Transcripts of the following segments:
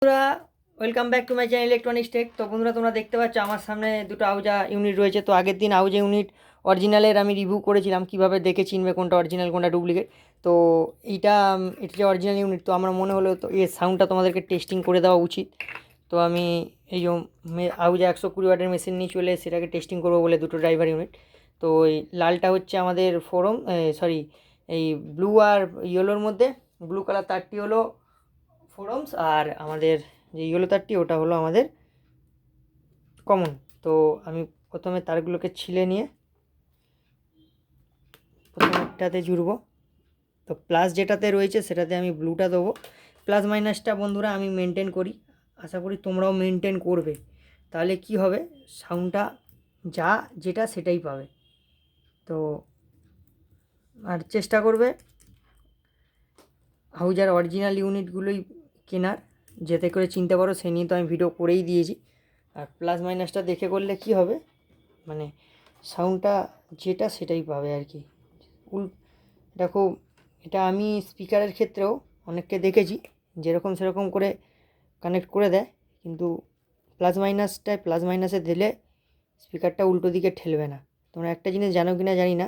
বন্ধুরা, welcome back to my channel electronics tech. তো বন্ধুরা, তোমরা দেখতে পাচ্ছ আমার সামনে দুটো আউজা ইউনিট রয়েছে। তো আগের দিন আউজা ইউনিট অরিজিনালের আমি রিভিউ করেছিলাম, কিভাবে দেখে চিনবে কোনটা অরিজিনাল কোনটা ডুপ্লিকেট। তো এটা যে অরিজিনাল ইউনিট, তো আমার মনে হলো তো এর সাউন্ডটা তোমাদেরকে টেস্টিং করে দেওয়া উচিত। তো আমি এই যে আউজা 120 ওয়াটের মেশিন নিয়ে চলে সেটাকে টেস্টিং করবো বলে দুটো ড্রাইভার ইউনিট। তো এই লালটা হচ্ছে আমাদের এই ব্লু আর ইয়েলোর মধ্যে। ব্লু কালার তারটি হলো ফোরমস, আর আমাদের যে ইয়েলো তারটি ওটা হলো আমাদের কমন। তো আমি প্রথমে তারগুলোকে ছিলে নিয়ে প্রথমেরটাতে জুড়বো। তো প্লাস যেটাতে রয়েছে সেটাতে আমি ব্লুটা দেবো। প্লাস মাইনাসটা বন্ধুরা আমি মেনটেন করি, আশা করি তোমরাও মেনটেন করবে। তাহলে কি হবে, সাউন্ডটা যেটা সেটাই পাবে। তো আর চেষ্টা করবে হাউজার অরিজিনাল ইউনিটগুলোই কেনার, যাতে করে চিনতে পারো। সে নিয়ে তো আমি ভিডিও করেই দিয়েছি। আর প্লাস মাইনাসটা দেখে করলে কি হবে, মানে সাউন্ডটা যেটা সেটাই পাবে আর কি। উল এটা খুব এটা আমি স্পিকারের ক্ষেত্রেও অনেককে দেখেছি যেরকম সেরকম করে কানেক্ট করে দেয়, কিন্তু প্লাস মাইনাসে দিলে স্পিকারটা উল্টো দিকে ঠেলবে না। তোমরা একটা জিনিস জানো কি না জানি না,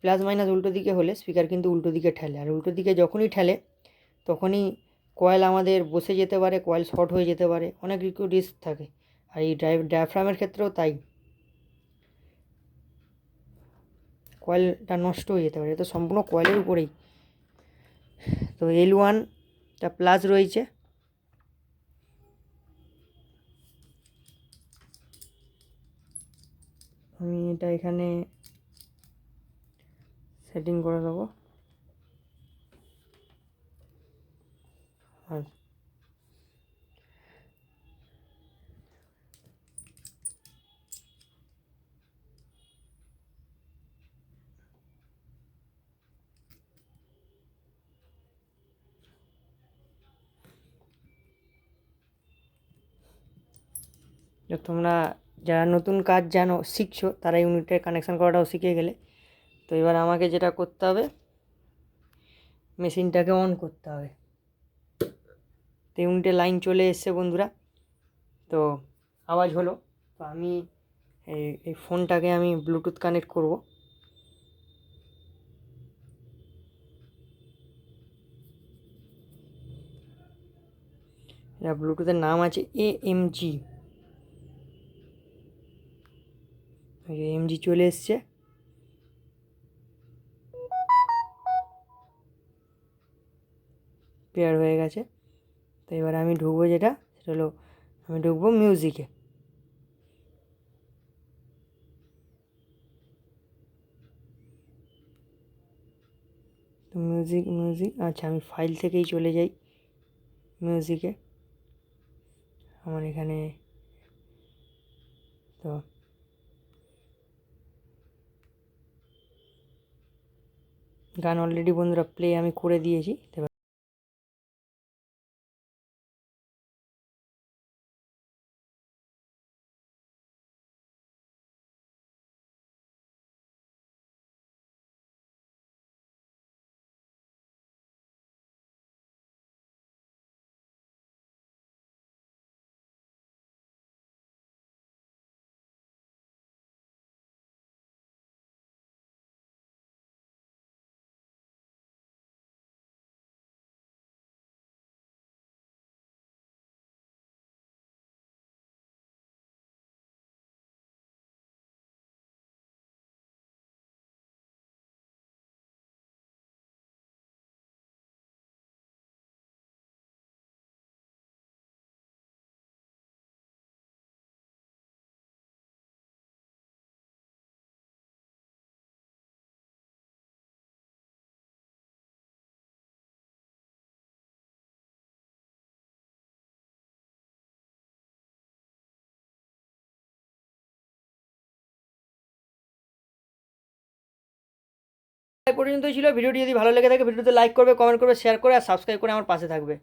প্লাস মাইনাস উল্টো দিকে হলে স্পিকার কিন্তু উল্টো দিকে ঠেলে, আর উল্টো দিকে যখনই ঠেলে তখনই কয়েল আমাদের বসে যেতে পারে, কয়েল শর্ট হয়ে যেতে পারে, অনেক রিস্ক থাকে। আর এই ডায়াফ্রামের ক্ষেত্রেও তাই, কয়েলটা নষ্ট হয়ে যেতে পারে। তো সম্পূর্ণ কয়েলের উপরেই। তো L1টা প্লাস রয়েছে, আমি এটা এখানে সেটিং করে দেবো। আর তোমরা যারা নতুন কাজ শিখছো তারা ইউনিটের কানেকশান করাটাও শিখে গেলে। তো এবার আমাকে যেটা করতে হবে, মেশিনটাকে অন করতে হবে। তো ইউনিটের লাইন চলে এসছে বন্ধুরা, তো আওয়াজ হলো। তো আমি এই ফোনটাকে আমি ব্লুটুথ কানেক্ট করব। এটা ব্লুটুথের নাম আছে AMG। AMG চলে এসছে, পেয়ার হয়ে গেছে। তো এবার আমি ঢুকবো, সেটা হলো আমি ঢুকবো মিউজিকে। তো মিউজিক আচ্ছা, আমি ফাইল থেকেই চলে যাই মিউজিকে। আমার এখানে তো গান অলরেডি বন্ধুরা প্লে আমি করে দিয়েছি। এই পর্যন্তই ছিল ভিডিওটি। যদি ভালো লেগে থাকে ভিডিওতে লাইক করবে, কমেন্ট করবে, শেয়ার করে আর সাবস্ক্রাইব করে আমার পাশে থাকবে।